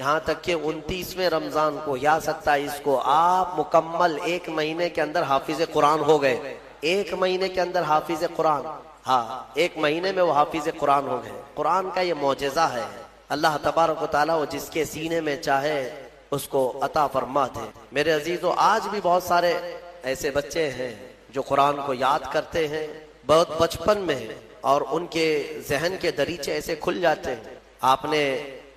یہاں تک کہ 29ویں رمضان کو یا 27 کو آپ مکمل 1 مہینے کے اندر حافظ قرآن ہو گئے. 1 مہینے کے اندر حافظ قرآن، ہاں 1 مہینے میں وہ حافظ قرآن ہو گئے. قرآن کا یہ معجزہ ہے. اللہ تبارک و تعالیٰ وہ جس کے سینے میں چاہے اس کو عطا فرماتے. میرے عزیزو، آج بھی بہت سارے ایسے بچے ہیں جو قرآن کو یاد کرتے ہیں بہت بچپن میں، اور ان کے ذہن کے دریچے ایسے کھل جاتے ہیں. آپ نے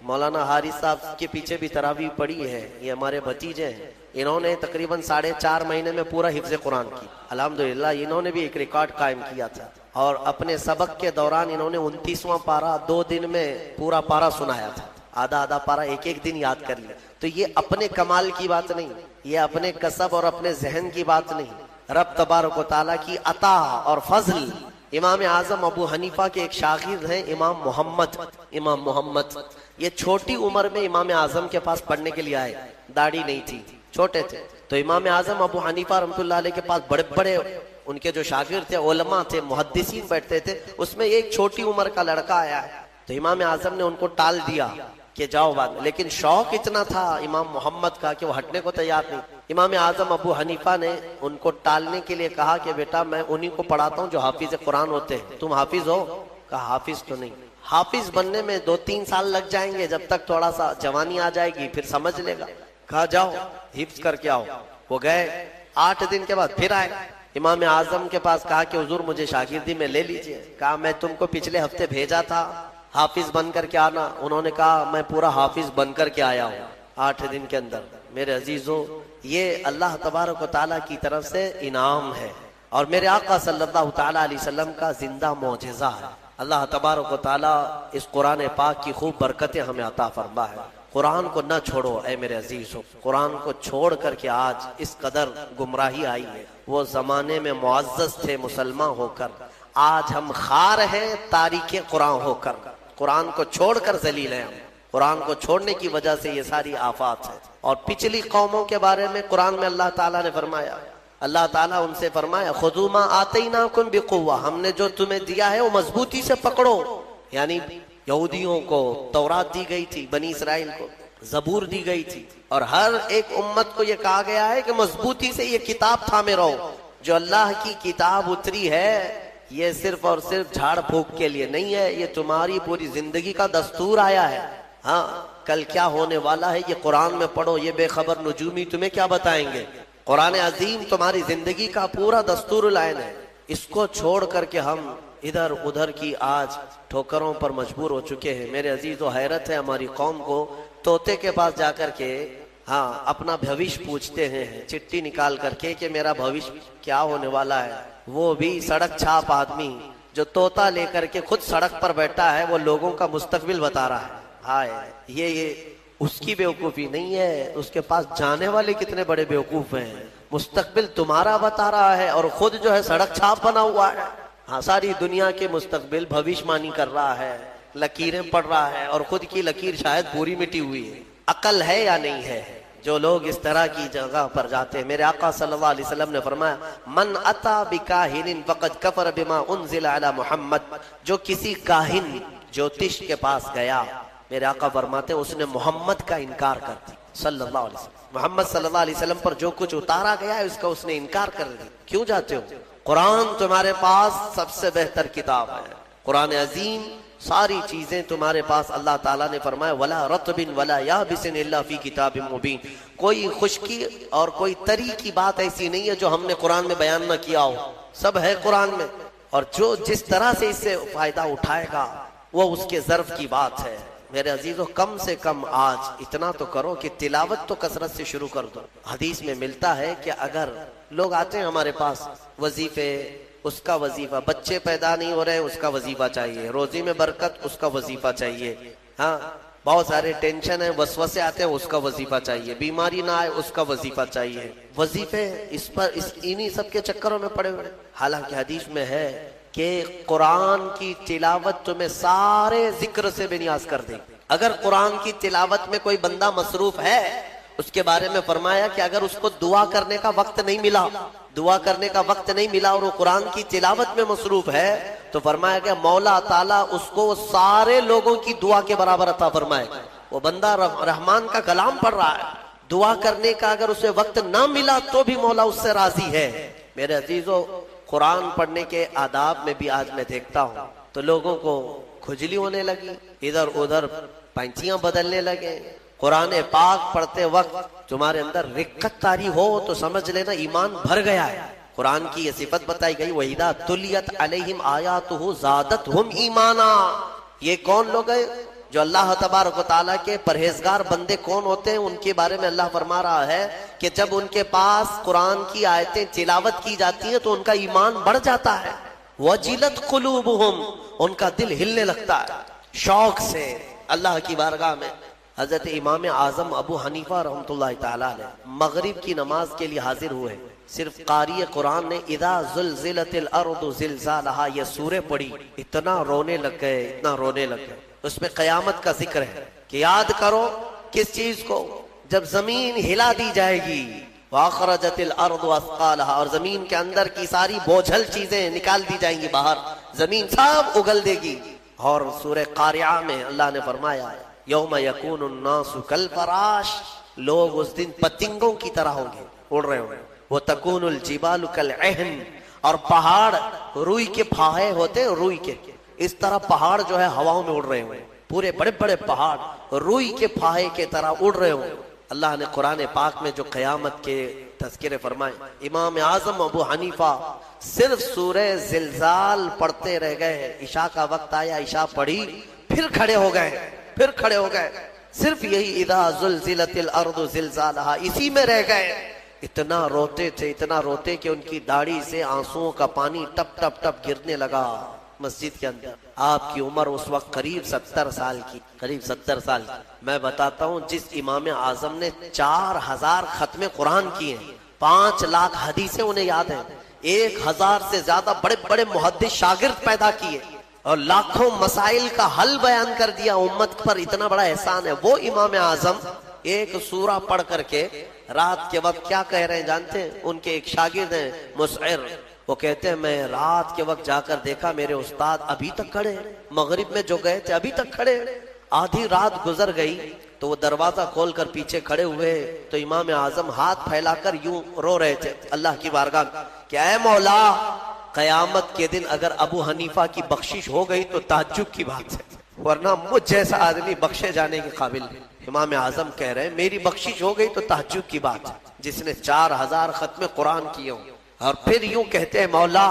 مولانا حارث صاحب کے پیچھے بھی تراویح پڑھی ہے، یہ ہمارے بھتیجے ہیں. انہوں نے تقریباً 4.5 مہینے میں پورا حفظ قرآن کی. الحمدللہ انہوں نے بھی ایک ریکارڈ قائم کیا تھا، اور اپنے سبق کے دوران انہوں نے 29واں پارہ 2 دن میں پورا پارہ سنایا تھا. آدھا پارہ ایک دن یاد کر لیا. تو یہ اپنے کمال کی بات نہیں، یہ اپنے کسب اور اپنے ذہن کی بات نہیں، رب تبارک و تعالیٰ کی عطا اور فضل. امام اعظم ابو حنیفہ کے ایک شاگرد ہیں امام محمد. یہ چھوٹی عمر میں امام اعظم کے پاس پڑھنے کے لیے آئے. داڑھی نہیں تھی، چھوٹے تھے. تو امام اعظم ابو حنیفہ رحمۃ اللہ علیہ کے پاس بڑے بڑے ان کے جو شاگرد تھے، علماء تھے، محدثین بیٹھتے تھے. اس میں ایک چھوٹی عمر کا لڑکا آیا ہے. تو امام اعظم نے ان کو ٹال دیا کہ جاؤ بعد. لیکن شوق اتنا تھا امام محمد کا کہ وہ ہٹنے کو تیار نہیں. امام اعظم ابو حنیفہ نے ان کو ٹالنے کے لیے کہا کہ بیٹا میں انہی کو پڑھاتا ہوں جو حافظ قرآن ہوتے ہیں، تم حافظ ہو؟ کہا حافظ تو نہیں. حافظ بننے میں 2-3 سال لگ جائیں گے، جب تک تھوڑا سا جوانی آ جائے گی پھر سمجھ لے گا. کہا جاؤ حفظ کر کے آؤ. وہ گئے. 8 دن کے بعد پھر آئے امام اعظم کے پاس. کہا کہ حضور مجھے شاگردی میں لے لیجئے. کہا میں تم کو پچھلے ہفتے بھیجا تھا حافظ بن کر کے آنا. انہوں نے کہا میں پورا حافظ بن کر کے آیا ہوں 8 دن کے اندر. میرے عزیزو، یہ اللہ تبارک و تعالیٰ کی طرف سے انعام ہے، اور میرے آقا صلی اللہ تعالیٰ علیہ وسلم کا زندہ معجزہ ہے. اللہ تبارک و تعالیٰ اس قرآن پاک کی خوب برکتیں ہمیں عطا فرما ہے. قرآن کو نہ چھوڑو اے میرے عزیزو. قرآن کو چھوڑ کر کے آج اس قدر گمراہی آئی ہے. وہ زمانے میں معزز تھے مسلمان ہو کر، آج ہم خار ہیں تاریخ قرآن ہو کر. قرآن کو چھوڑ کر ذلیل ہیں. قرآن کو چھوڑنے کی وجہ سے یہ ساری آفات ہے. اور پچھلی قوموں کے بارے میں قرآن میں اللہ تعالیٰ نے فرمایا، اللہ تعالیٰ ان سے فرمایا خذوا ما آتیناکم بقوہ، ہم نے جو تمہیں دیا ہے وہ مضبوطی سے پکڑو. یعنی یہودیوں کو تورات دی گئی تھی، بنی اسرائیل کو زبور دی گئی تھی، اور ہر ایک امت کو یہ کہا گیا ہے کہ مضبوطی سے یہ کتاب تھامے رہو. جو اللہ کی کتاب اتری ہے یہ صرف اور صرف جھاڑ پھونک کے لیے نہیں ہے، یہ تمہاری پوری زندگی کا دستور آیا ہے. ہاں کل کیا ہونے والا ہے یہ قرآن میں پڑھو. یہ بے خبر نجومی تمہیں کیا بتائیں گے؟ قرآن عظیم تمہاری زندگی کا پورا دستور العین ہے. اس کو چھوڑ کر کے ہم ادھر ادھر کی آج ٹھوکروں پر مجبور ہو چکے ہیں. میرے عزیز و حیرت ہے ہماری قوم کو، طوطے کے پاس جا کر کے ہاں اپنا بھوش پوچھتے ہیں چٹھی نکال کر کے کہ میرا بھوش کیا ہونے والا ہے. وہ بھی سڑک چھاپ آدمی جو طوطا لے کر کے خود سڑک پر بیٹھا ہے، وہ لوگوں کا مستقبل بتا رہا ہے. ہائے یہ اس کی بیوقوفی نہیں ہے، اس کے پاس جانے والے کتنے بڑے بیوقوف ہیں. مستقبل تمہارا بتا رہا ہے اور خود جو ہے سڑک چھاپ بنا ہوا ہے. ہاں ساری دنیا کے مستقبل بھوشمانی کر رہا ہے، لکیریں پڑھ رہا ہے، اور خود کی لکیر شاید پوری مٹی ہوئی ہے. عقل ہے یا نہیں ہے جو لوگ اس طرح کی جگہ پر جاتے ہیں؟ میرے آقا صلی اللہ علیہ وسلم نے فرمایا من اتا بکاہن فقد کفر بما انزل علی محمد، جو کسی کاہن جوتش کے پاس گیا، میرے آقا فرماتے ہیں اس نے محمد کا انکار کر دی صلی اللہ علیہ وسلم. محمد صلی اللہ علیہ وسلم پر جو کچھ اتارا گیا ہے اس کا اس نے انکار کر دیا. کیوں جاتے ہو؟ قرآن تمہارے پاس سب سے بہتر کتاب ہے. قرآن عظیم ساری چیزیں تمہارے پاس. اللہ تعالیٰ نے فرمایا ولا رطب ولا یابس الا فی کتاب مبین، کوئی خشکی اور کوئی تری کی بات ایسی نہیں ہے جو ہم نے قرآن میں بیان نہ کیا ہو، سب ہے قرآن میں. اور جو جس طرح سے اس سے فائدہ اٹھائے گا وہ اس کے ظرف کی بات ہے. میرے عزیزو کم سے کم آج اتنا تو کرو کہ تلاوت تو کثرت سے شروع کر دو. حدیث میں ملتا ہے کہ اگر لوگ آتے ہیں ہمارے پاس وظیفے، اس کا وظیفہ، بچے پیدا نہیں ہو رہے اس کا وظیفہ چاہیے، روزی میں برکت اس کا وظیفہ چاہیے، ہاں بہت سارے ٹینشن ہیں، وسوسے آتے ہیں اس کا وظیفہ چاہیے، بیماری نہ آئے اس کا وظیفہ چاہیے. وظیفے اس پر انہی سب کے چکروں میں پڑے ہوئے. حالانکہ حدیث میں ہے کہ قرآن کی تلاوت تمہیں سارے ذکر سے بے نیاز کر دے. اگر قرآن کی تلاوت میں کوئی بندہ مصروف ہے، اس کے بارے میں فرمایا کہ اگر اس کو دعا کرنے کا وقت نہیں ملا اور وہ قرآن کی تلاوت میں مصروف ہے تو فرمایا کہ مولا تعالیٰ اس کو سارے لوگوں کی دعا کے برابر عطا فرمائے. وہ بندہ رحمان کا کلام پڑھ رہا ہے، دعا کرنے کا اگر اسے وقت نہ ملا تو بھی مولا اس سے راضی ہے۔ میرے عزیزو، قرآن پڑھنے کے آداب میں بھی آج میں دیکھتا ہوں تو لوگوں کو کھجلی ہونے لگی، ادھر ادھر پینچیاں بدلنے لگے۔ قرآن پاک پڑھتے وقت تمہارے اندر رقت طاری ہو تو سمجھ لینا ایمان بھر گیا ہے۔ قرآن کی یہ صفت بتائی گئی، وَإِذَا تُلِيَتْ عَلَيْهِمْ آيَاتُهُ زَادَتْهُمْ ایمانا۔ یہ کون لوگ ہیں جو اللہ تبارک و تعالیٰ کے پرہیزگار بندے کون ہوتے ہیں؟ ان کے بارے میں اللہ فرما رہا ہے کہ جب ان کے پاس قرآن کی آیتیں تلاوت کی جاتی ہیں تو ان کا ایمان بڑھ جاتا ہے۔ وَجِلَتْ قُلُوبُهُمْ، ان کا دل ہلنے لگتا ہے شوق سے اللہ کی بارگاہ میں۔ حضرت امام اعظم ابو حنیفہ رحمۃ اللہ تعالیٰ علیہ مغرب کی نماز کے لیے حاضر ہوئے، صرف قاری قرآن نے اذا زلزلت الارض زلزالہا یہ سورہ پڑھی، اتنا رونے لگ گئے، اتنا رونے لگ گئے۔ اس میں قیامت کا ذکر ہے کہ یاد کرو کس چیز کو؟ جب زمین ہلا دی جائے گی، وَأَخْرَجَتِ الْأَرْضُ أَثْقَالَهَا، اور زمین کے اندر کی ساری بوجھل چیزیں نکال دی جائیں گی باہر، زمین سب اگل دے گی۔ اور سورہ قاریعہ میں اللہ نے فرمایا یوم یکون الناس کالفراش، لوگ اس دن پتنگوں کی طرح ہوں گے، اڑ رہے ہوں گے۔ وتکون الجبال کالعہن، اور پہاڑ روئی کے پھاہے ہوتے ہیں، روئی کے اس طرح پہاڑ جو ہے ہواؤں میں اڑ رہے ہوں، پورے بڑے بڑے پہاڑ روئی کے پھاہے کے طرح اڑ رہے ہوں۔ اللہ نے قرآن پاک میں جو قیامت کے تذکرے فرمائے، امام اعظم ابو حنیفہ صرف سورہ زلزال پڑھتے رہ گئے، عشاء کا وقت آیا، عشاء پڑھی، پھر کھڑے ہو گئے، صرف یہی اذا زلزلت الارض زلزالہا اسی میں رہ گئے۔ اتنا روتے تھے، اتنا روتے کہ ان کی داڑھی سے آنسوؤں کا پانی ٹپ ٹپ ٹپ گرنے لگا مسجد کے اندر۔ آپ کی عمر اس وقت قریب 70 سال کی، میں بتاتا ہوں جس امام اعظم نے 4000 ختم قرآن کیے ہیں، 5 لاکھ حدیثیں انہیں یاد ہیں، 1000 سے زیادہ بڑے بڑے محدث شاگرد پیدا کیے اور لاکھوں مسائل کا حل بیان کر دیا، امت پر اتنا بڑا احسان ہے۔ وہ امام اعظم ایک سورہ پڑھ کر کے رات کے وقت کیا کہہ رہے ہیں جانتے ہیں؟ ان کے ایک شاگرد ہیں مسعر، وہ کہتے ہیں میں رات کے وقت جا کر دیکھا میرے استاد ابھی تک کھڑے ہیں، مغرب میں جو گئے تھے ابھی تک کھڑے ہیں۔ آدھی رات گزر گئی تو وہ دروازہ کھول کر پیچھے کھڑے ہوئے تو امام اعظم ہاتھ پھیلا کر یوں رو رہے تھے اللہ کی بارگاہ میں کہ اے مولا، قیامت کے دن اگر ابو حنیفہ کی بخشش ہو گئی تو تعجب کی بات ہے، ورنہ مجھ جیسا آدمی بخشے جانے کے قابل نہیں۔ امام اعظم کہہ رہے ہیں میری بخشش ہو گئی تو تعجب کی بات ہے، جس نے 4000 ختم قرآن کیے ہوں، اور پھر یوں کہتے ہیں مولا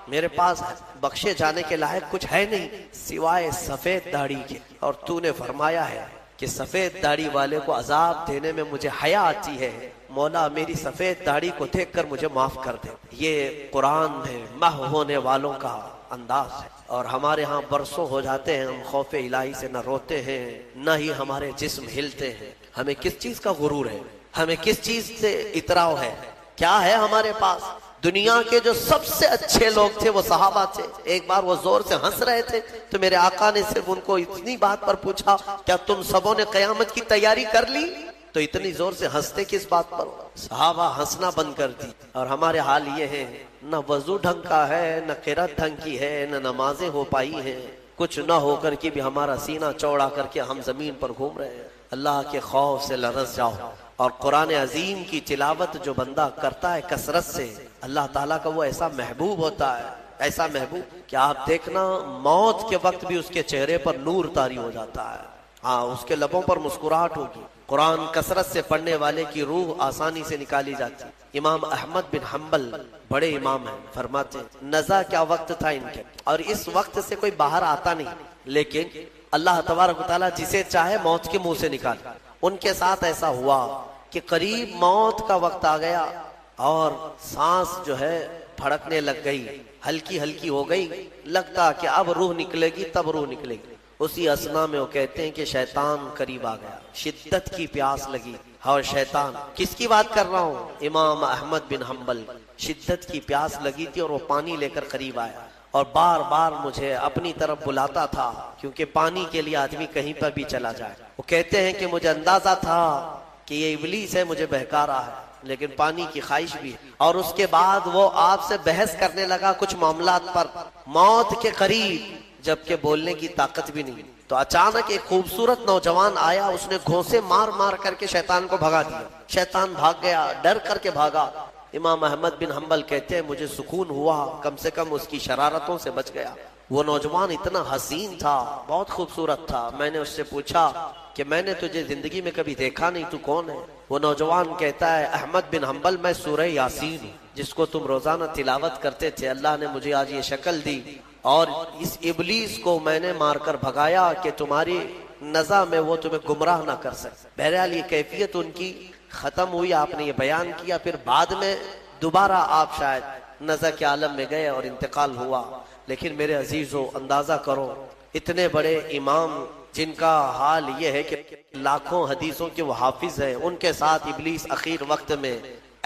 میرے پاس بخشے جانے کے لائق کچھ ہے نہیں سوائے سفید داڑھی کے، اور تو نے فرمایا ہے کہ سفید داڑھی والے کو عذاب دینے میں مجھے حیا آتی ہے، مولا میری سفید داڑھی کو دیکھ کر مجھے معاف کر دے۔ یہ قرآن میں محو ہونے والوں کا انداز ہے، اور ہمارے ہاں برسوں ہو جاتے ہیں ہم خوف الہی سے نہ روتے ہیں نہ ہی ہمارے جسم ہلتے ہیں۔ ہمیں کس چیز کا غرور ہے؟ ہمیں کس چیز سے اطراء ہے؟ کیا ہے ہمارے پاس؟ دنیا کے جو سب سے اچھے لوگ تھے وہ صحابہ تھے۔ ایک بار وہ زور سے ہنس رہے تھے تو میرے آقا نے صرف ان کو اتنی بات پر پوچھا کیا تم سبوں نے قیامت کی تیاری کر لی؟ تو اتنی زور سے ہنستے کس بات پر؟ صحابہ ہنسنا بند کر دی۔ اور ہمارے حال یہ ہے نہ وضو ڈھنگ کا ہے، نہ قرات ڈھنگ کی ہے، نہ نمازیں ہو پائی ہیں، کچھ نہ ہو کر کے بھی ہمارا سینہ چوڑا کر کے ہم زمین پر گھوم رہے ہیں۔ اللہ کے خوف سے لرز جاؤ، اور قرآن عظیم کی تلاوت جو بندہ کرتا ہے کثرت سے، اللہ تعالیٰ کا وہ ایسا محبوب ہوتا ہے، ایسا محبوب کہ آپ دیکھنا موت کے وقت بھی اس کے چہرے پر نور طاری ہو جاتا ہے، ہاں اس کے لبوں پر مسکراہٹ ہوگی۔ قرآن کثرت سے پڑھنے والے کی روح آسانی سے نکالی جاتی۔ امام احمد بن حنبل بڑے امام ہیں، فرماتے ہیں نزا کیا وقت تھا ان کے، اور اس وقت سے کوئی باہر آتا نہیں، لیکن اللہ تبارک و تعالیٰ جسے چاہے موت کے منہ سے نکال۔ ان کے ساتھ ایسا ہوا کہ قریب موت کا وقت آ گیا اور سانس جو ہے پھڑکنے لگ گئی، ہلکی ہلکی ہو گئی، لگتا کہ اب روح نکلے گی، تب روح نکلے گی۔ اسی اسنا میں وہ کہتے ہیں کہ شیطان قریب آ گیا، شدت کی پیاس لگی، اور شیطان کس کی بات کر رہا ہوں؟ امام احمد بن حنبل، شدت کی پیاس لگی تھی اور وہ پانی لے کر قریب آیا اور بار بار مجھے اپنی طرف بلاتا تھا، کیونکہ پانی کے لیے آدمی کہیں پر بھی چلا جائے۔ وہ کہتے ہیں کہ مجھے اندازہ تھا کہ یہ ابلیس ہے، مجھے بہکا رہا ہے، لیکن پانی کی خواہش بھی ہے۔ اور اس کے بعد وہ آپ سے بحث کرنے لگا کچھ معاملات پر، موت کے قریب، جبکہ بولنے کی طاقت بھی نہیں۔ تو اچانک ایک خوبصورت نوجوان آیا، اس نے گھونسے مار مار کر کے شیطان کو بھگا دیا، شیطان بھاگ گیا، ڈر کر کے بھاگا۔ امام احمد بن حنبل کہتے ہیں مجھے سکون ہوا، کم سے کم اس کی شرارتوں سے بچ گیا۔ وہ نوجوان اتنا حسین تھا، بہت خوبصورت تھا۔ میں نے اس سے پوچھا کہ میں نے تجھے زندگی میں کبھی دیکھا نہیں، تو کون ہے؟ وہ نوجوان کہتا ہے احمد بن حنبل، میں سورہ یاسین ہوں، جس کو تم روزانہ تلاوت کرتے تھے۔ اللہ نے مجھے آج یہ شکل دی اور اس ابلیس کو میں نے مار کر بھگایا کہ تمہاری نزع میں وہ تمہیں گمراہ نہ کر سکے۔ بہرحال یہ کیفیت ان کی ختم ہوئی، آپ نے یہ بیان کیا، پھر بعد میں دوبارہ آپ شاید نزع کے عالم میں گئے اور انتقال ہوا۔ لیکن میرے عزیزو اندازہ کرو، اتنے بڑے امام جن کا حال یہ ہے کہ لاکھوں حدیثوں کے وہ حافظ ہیں، ان کے ساتھ ابلیس اخیر وقت میں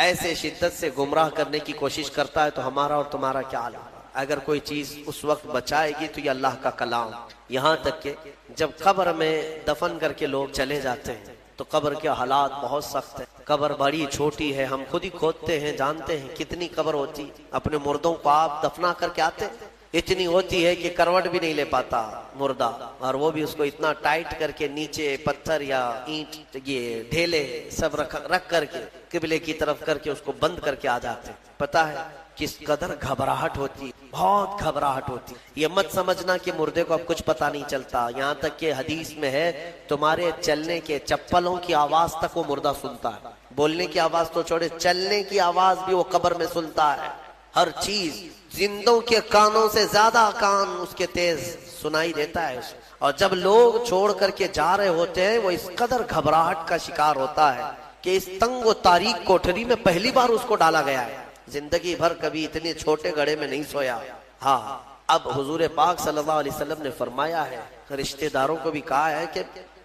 ایسے شدت سے گمراہ کرنے کی کوشش کرتا ہے، تو ہمارا اور تمہارا کیا حال ہے؟ اگر کوئی چیز اس وقت بچائے گی تو یہ اللہ کا کلام۔ یہاں تک کہ جب قبر میں دفن کر کے لوگ چلے جاتے ہیں تو قبر کے حالات بہت سخت ہیں۔ قبر بڑی چھوٹی ہے، ہم خود ہی کھودتے ہیں، جانتے ہیں کتنی قبر ہوتی۔ اپنے مردوں کو آپ دفنا کر کے آتے، اتنی ہوتی ہے کہ کروٹ بھی نہیں لے پاتا مردہ، اور وہ بھی اس کو اتنا ٹائٹ کر کے نیچے پتھر یا اینٹ یہ ڈھیلے سب رکھ کر کے قبلے کی طرف کر کے اس کو بند کر کے آ جاتے۔ پتہ ہے کس قدر گھبراہٹ ہوتی، بہت گھبراہٹ ہوتی۔ یہ مت سمجھنا کہ مردے کو اب کچھ پتہ نہیں چلتا، یہاں تک کہ حدیث میں ہے تمہارے چلنے کے چپلوں کی آواز تک وہ مردہ سنتا ہے۔ بولنے کی آواز تو چھوڑے، چلنے کی آواز بھی وہ قبر میں سنتا ہے۔ ہر چیز زندوں کے کانوں سے زیادہ کان اس کے تیز سنائی دیتا ہے۔ اور جب لوگ چھوڑ کر کے جا رہے ہوتے ہیں وہ اس قدر گھبراہٹ کا شکار ہوتا ہے کہ اس تنگ و تاریک کوٹھری میں پہلی بار اس کو ڈالا گیا ہے، زندگی بھر کبھی اتنے چھوٹے گڑھے میں نہیں سویا۔ ہاں اب حضور پاک صلی اللہ علیہ وسلم نے فرمایا ہے، رشتہ داروں کو بھی کہا ہے کہ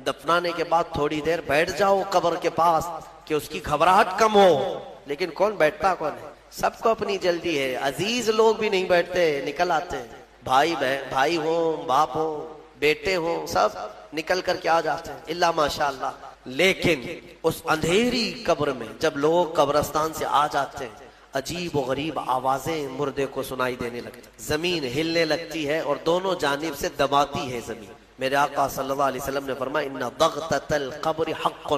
دفنانے کے بعد تھوڑی دیر بیٹھ جاؤ قبر کے پاس کہ اس کی گھبراہٹ کم ہو۔ لیکن کون بیٹھتا کون ہے؟ سب کو اپنی جلدی ہے، عزیز لوگ بھی نہیں بیٹھتے، نکل آتے ہیں، بھائی ہوں، باپ ہوں، بیٹے ہوں، سب نکل کر کے آ جاتے ہیں، اللہ ماشاء اللہ۔ لیکن اس اندھیری قبر میں جب لوگ قبرستان سے آ جاتے ہیں، عجیب و غریب آوازیں مردے کو سنائی دینے لگتی، زمین ہلنے لگتی ہے اور دونوں جانب سے دباتی ہے زمین۔ میرے آقا صلی اللہ علیہ وسلم نے فرمایا ان ضغطۃ القبر حق،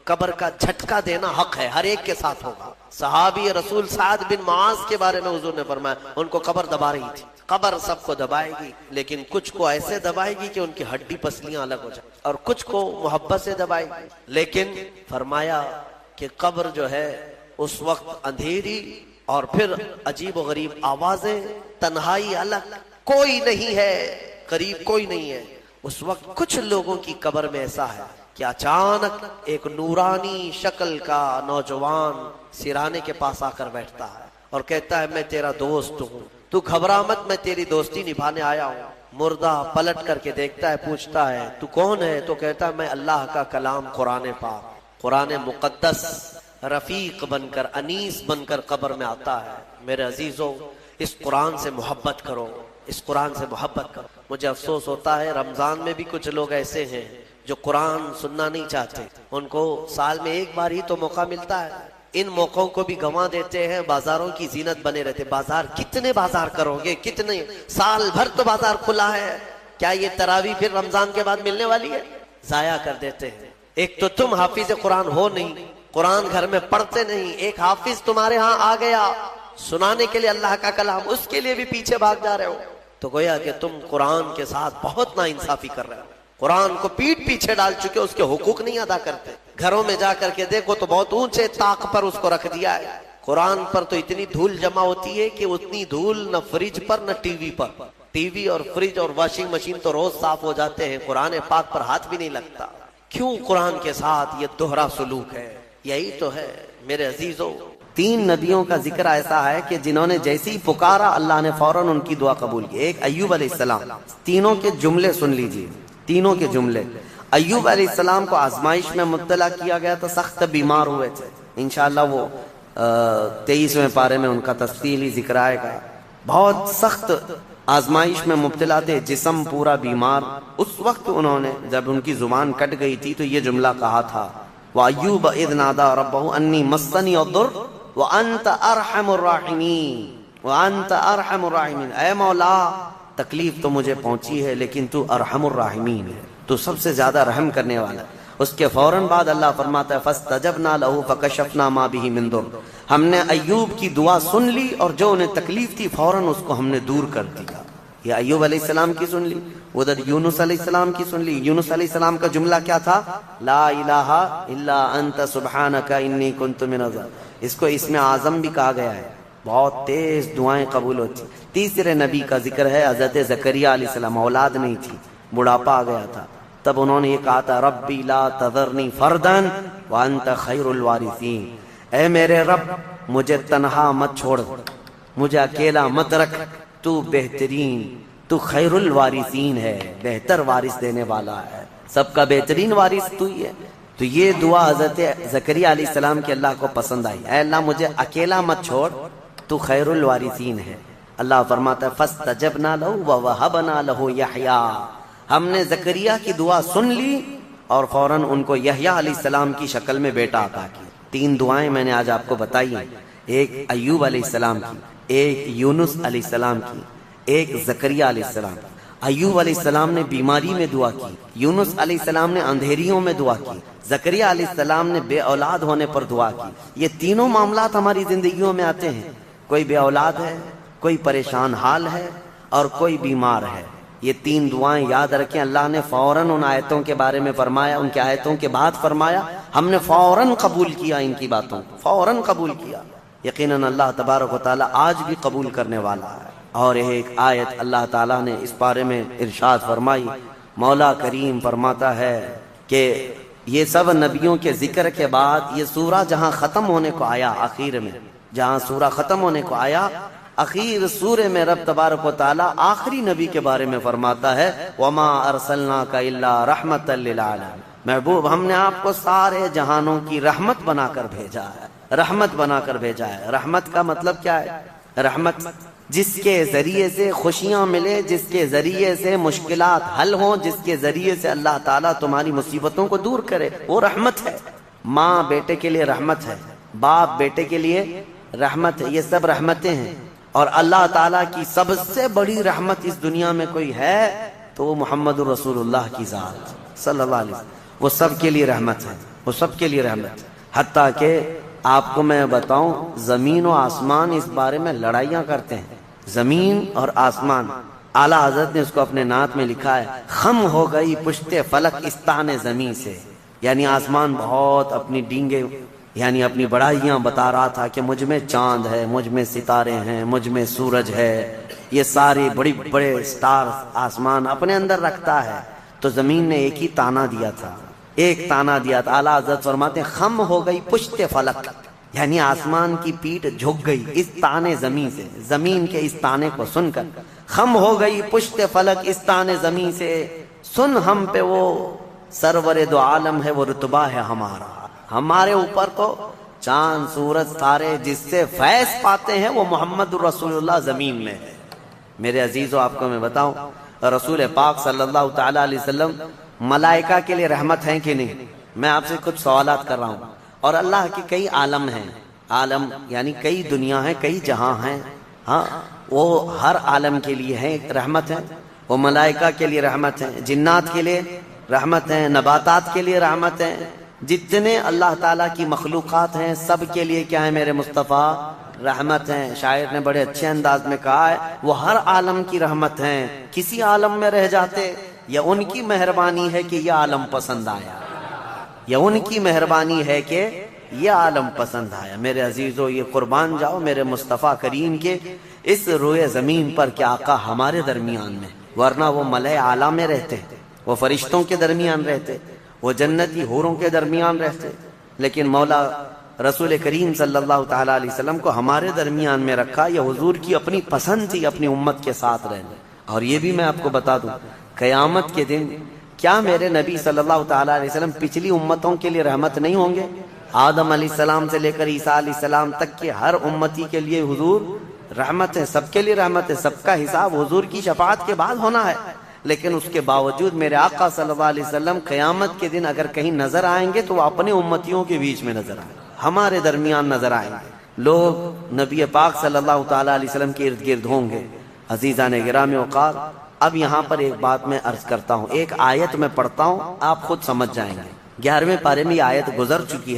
قبر کا جھٹکا دینا حق ہے، ہر ایک کے ساتھ ہوگا۔ صحابی رسول سعد بن معاذ کے بارے میں حضور نے فرمایا ان کو قبر دبا رہی تھی۔ قبر سب کو دبائے گی، لیکن کچھ کو ایسے دبائے گی کہ ان کی ہڈی پسلیاں الگ ہو جائیں، اور کچھ کو محبت سے دبائے گی۔ لیکن فرمایا کہ قبر جو ہے اس وقت اندھیری اور پھر عجیب و غریب آوازیں، تنہائی الگ، کوئی نہیں ہے قریب، کوئی نہیں ہے۔ اس وقت کچھ لوگوں کی قبر میں ایسا ہے کہ اچانک ایک نورانی شکل کا نوجوان سرانے کے پاس آ کر بیٹھتا ہے اور کہتا ہے میں تیرا دوست ہوں، تو گھبرا مت، میں تیری دوستی نبھانے آیا ہوں۔ مردہ پلٹ کر کے دیکھتا ہے، پوچھتا ہے تو کون ہے؟ تو کہتا ہے میں اللہ کا کلام قرآن پاک، قرآن مقدس۔ رفیق بن کر، انیس بن کر قبر میں آتا ہے۔ میرے عزیزوں اس قرآن سے محبت کرو، اس قرآن سے محبت کرو۔ مجھے افسوس ہوتا ہے رمضان میں بھی کچھ لوگ ایسے ہیں جو قرآن سننا نہیں چاہتے، ان کو سال میں ایک بار ہی تو موقع ملتا ہے، ان موقعوں کو بھی گنوا دیتے ہیں، بازاروں کی زینت بنے رہتے۔ بازار کتنے بازار کرو گے، کتنے، سال بھر تو بازار کھلا ہے، کیا یہ تراویح پھر رمضان کے بعد ملنے والی ہے؟ ضائع کر دیتے ہیں۔ ایک تو تم حافظ قرآن ہو نہیں، قرآن گھر میں پڑھتے نہیں، ایک حافظ تمہارے ہاں آ گیا سنانے کے لیے اللہ کا کلام، اس کے لیے بھی پیچھے بھاگ جا رہے ہو، تو گویا کہ تم قرآن کے ساتھ بہت ناانصافی کر رہے ہو، قرآن کو پیٹ پیچھے ڈال چکے، اس کے حقوق نہیں ادا کرتے۔ گھروں میں جا کر کے دیکھو تو بہت اونچے طاق پر اس کو رکھ دیا ہے۔ قرآن پر تو اتنی دھول جمع ہوتی ہے کہ اتنی دھول نہ فریج پر نہ ٹی وی پر، ٹی وی اور فریج اور واشنگ مشین تو روز صاف ہو جاتے ہیں، قرآن پاک پر ہاتھ بھی نہیں لگتا۔ کیوں قرآن کے ساتھ یہ دوہرا سلوک ہے؟ یہی تو ہے میرے عزیزوں، 3 نبیوں کا ذکر ایسا ہے کہ جنہوں نے جیسے ہی پکارا اللہ نے فوراً ان کی دعا قبول کی۔ ایک ایوب علیہ السلام، تینوں کے جملے سن لیجئے، تینوں کے جملے۔ ایوب علیہ السلام کو آزمائش میں مبتلا کیا گیا تھا، سخت بیمار ہوئے تھے، انشاءاللہ وہ 23ویں پارے میں ان کا تفصیلی ذکر آئے گا۔ بہت سخت آزمائش میں مبتلا تھے، جسم پورا بیمار۔ اس وقت انہوں نے جب ان کی زبان کٹ گئی تھی تو یہ جملہ کہا تھا، وَأَيُّوبَ إِذْ نَادَىٰ رَبَّهُ أَنِّي مَسَّنِيَ الضُّرُّ وَأَنْتَ أَرْحَمُ الرَّاحِمِينَ، وَأَنْتَ أَرْحَمُ الرَّاحِمِينَ، اے مولا تکلیف تو مجھے پہنچی ہے لیکن تو ارحم الراحمین ہے، تو سب سے زیادہ رحم کرنے والا ہے۔ اس کے فوراً بعد اللہ فرماتا ہے فاستجبنا له فکشفنا ما به من ضر، ہم نے ایوب کی دعا سن لی اور جو انہیں تکلیف تھی فوراً اس کو ہم نے دور کر دیا۔ یہ ایوب علیہ السلام کی سن لی، ادھر یونس علیہ السلام کی سن لی۔ یونس علیہ السلام کا جملہ کیا تھا؟ لا الہ الا انت سبحانک انی کنت من الظالمین، اس کو اسم اعظم بھی کہا گیا ہے، بہت تیز دعائیں قبول ہوتی۔ تیسرے نبی کا ذکر ہے حضرت زکریا علیہ السلام، اولاد نہیں تھی، بڑھاپا آ گیا تھا، تب انہوں نے یہ کہا تھا ربی لا تذرنی فردا وانت خیر الوارثین، اے میرے رب مجھے تنہا مت چھوڑ، مجھے اکیلا مت رکھ، تو بہترین، تو خیر الوارثین ہے، بہتر وارث دینے والا ہے، سب کا بہترین وارث تو ہی ہے۔ تو یہ دعا حضرت زکریا علیہ السلام کے اللہ کو پسند آئی، اے اللہ مجھے اکیلا مت چھوڑ، تو خیر الوارثین ہے۔ اللہ فرماتا ہے فاستجبنا له ووهبنا له یحییٰ، ہم نے زکریا کی دعا سن لی اور فوراً ان کو یحییٰ علیہ السلام کی شکل میں بیٹا عطا کیا۔ تین دعائیں میں نے آج آپ کو بتائی ہیں، ایک ایوب علیہ السلام کی، ایک یونس علیہ السلام کی، ایک زکریا علیہ السلام۔ ایوب علیہ السلام نے بیماری میں دعا کی، یونس علیہ السلام نے اندھیریوں میں دعا کی، زکریا علیہ السلام نے بے اولاد ہونے پر دعا کی۔ یہ تینوں معاملات ہماری زندگیوں میں آتے ہیں، کوئی بے اولاد ہے، کوئی پریشان حال ہے اور کوئی بیمار ہے۔ یہ تین دعائیں یاد رکھیں، اللہ نے فوراً ان آیتوں کے بارے میں فرمایا، ان کی آیتوں کے بعد فرمایا، ہم نے فوراً قبول کیا ان کی باتوں کو، فوراً قبول کیا۔ یقیناً اللہ تبارک و تعالیٰ آج بھی قبول کرنے والا ہے۔ اور ایک آیت اللہ تعالیٰ نے اس بارے میں ارشاد فرمائی، مولا کریم فرماتا ہے کہ یہ سب نبیوں کے ذکر کے بعد یہ سورہ جہاں ختم ہونے کو آیا، آخر میں جہاں سورہ ختم ہونے کو آیا، اخیر سورے میں رب تبارک و تعالیٰ آخری نبی کے بارے میں فرماتا ہے وَمَا أَرْسَلْنَاكَ إِلَّا رَحْمَةً لِّلْعَالَمِينَ، محبوب ہم نے آپ کو سارے جہانوں کی رحمت بنا کر بھیجا ہے، رحمت بنا کر بھیجا ہے۔ رحمت کا مطلب کیا ہے؟ رحمت جس کے ذریعے سے خوشیاں ملے، جس کے ذریعے سے مشکلات حل ہوں، جس کے ذریعے سے اللہ تعالیٰ تمہاری مصیبتوں کو دور کرے، وہ رحمت ہے۔ ماں بیٹے کے لیے رحمت ہے، باپ بیٹے کے لیے رحمت ہے، یہ سب رحمتیں ہیں۔ اور اللہ تعالیٰ کی سب سے بڑی رحمت اس دنیا میں کوئی ہے تو وہ محمد الرسول اللہ کی ذات صلی اللہ علیہ وسلم، وہ سب کے لیے رحمت ہے، وہ سب کے لیے رحمت ہے۔ حتیٰ کہ آپ کو میں بتاؤں، زمین و آسمان اس بارے میں لڑائیاں کرتے ہیں، زمین اور آسمان۔ اعلیٰ حضرت نے اس کو اپنے نعت میں لکھا ہے، خم ہو گئی پشت فلک استان زمین سے، یعنی آسمان بہت اپنی ڈینگے یعنی اپنی بڑائیاں بتا رہا تھا کہ مجھ میں چاند ہے، مجھ میں ستارے ہیں، مجھ میں سورج ہے، یہ سارے بڑے بڑے سٹار آسمان اپنے اندر رکھتا ہے۔ تو زمین نے ایک ہی تانا دیا تھا، ایک تانا دیا تھا۔ اعلیٰ حضرت فرماتے ہیں خم ہو گئی پشت فلک، یعنی آسمان کی پیٹھ جھک گئی اس تانے زمین سے، زمین کے اس تانے کو سن کر۔ خم ہو گئی پشت فلک اس تانے زمین سے، سن ہم پہ وہ سرور دو عالم ہے، وہ رتبہ ہے ہمارا۔ ہمارے اوپر تو چاند سورج تارے جس سے فیض پاتے ہیں وہ محمد الرسول اللہ زمین میں ہے۔ میرے عزیزو، آپ کو میں بتاؤں، رسول پاک صلی اللہ تعالی علیہ وسلم ملائکہ کے لیے رحمت ہیں کہ نہیں؟ میں آپ سے کچھ سوالات کر رہا ہوں۔ اور اللہ کی کئی عالم ہیں، عالم یعنی کئی دنیا ہیں، کئی جہاں ہیں، ہاں وہ ہر عالم کے لیے ہیں رحمت ہے۔ وہ ملائکہ کے لیے رحمت ہے، جنات کے لیے رحمت ہے، نباتات کے لیے رحمت ہے، جتنے اللہ تعالیٰ کی مخلوقات ہیں سب کے لیے کیا ہے میرے مصطفیٰ؟ رحمت ہیں۔ شاعر نے بڑے اچھے انداز میں کہا ہے وہ ہر عالم کی رحمت ہیں، کسی عالم میں رہ جاتے یا ان کی مہربانی ہے کہ یہ عالم پسند آیا، یا ان کی مہربانی ہے کہ یہ عالم پسند آیا۔ میرے عزیزو، یہ قربان جاؤ میرے مصطفیٰ کریم کے اس روئے زمین پر کہ آقا ہمارے درمیان میں، ورنہ وہ ملائے اعلیٰ میں رہتے، وہ فرشتوں کے درمیان رہتے، وہ جنتی حوروں کے درمیان رہتے، لیکن مولا رسول کریم صلی اللہ تعالیٰ علیہ وسلم کو ہمارے درمیان میں رکھا۔ یہ حضور کی اپنی پسند تھی اپنی امت کے ساتھ رہنے۔ اور یہ بھی میں آپ کو بتا دوں، قیامت کے دن کیا میرے نبی صلی اللہ تعالیٰ علیہ وسلم پچھلی امتوں کے لیے رحمت نہیں ہوں گے؟ آدم علیہ السلام سے لے کر عیسیٰ علیہ السلام تک کے ہر امتی کے لیے حضور رحمت ہے، سب کے لیے رحمت ہے، سب کا حساب حضور کی شفاعت کے بعد ہونا ہے۔ لیکن اس کے باوجود میرے آقا صلی اللہ علیہ وسلم قیامت کے دن اگر کہیں نظر آئیں گے تو وہ اپنے امتیوں کے بیچ میں نظر آئیں گے، ہمارے درمیان نظر آئیں گے۔ لوگ نبی پاک صلی اللہ تعالیٰ علیہ وسلم کے ارد گرد ہوں گے، عزیزان گرامی اوقات، اب یہاں پر ایک بات میں عرض کرتا ہوں، ایک آیت میں پڑھتا ہوں، آپ خود سمجھ جائیں گے۔ 11ویں پارے میں یہ آیت گزر چکی ہے۔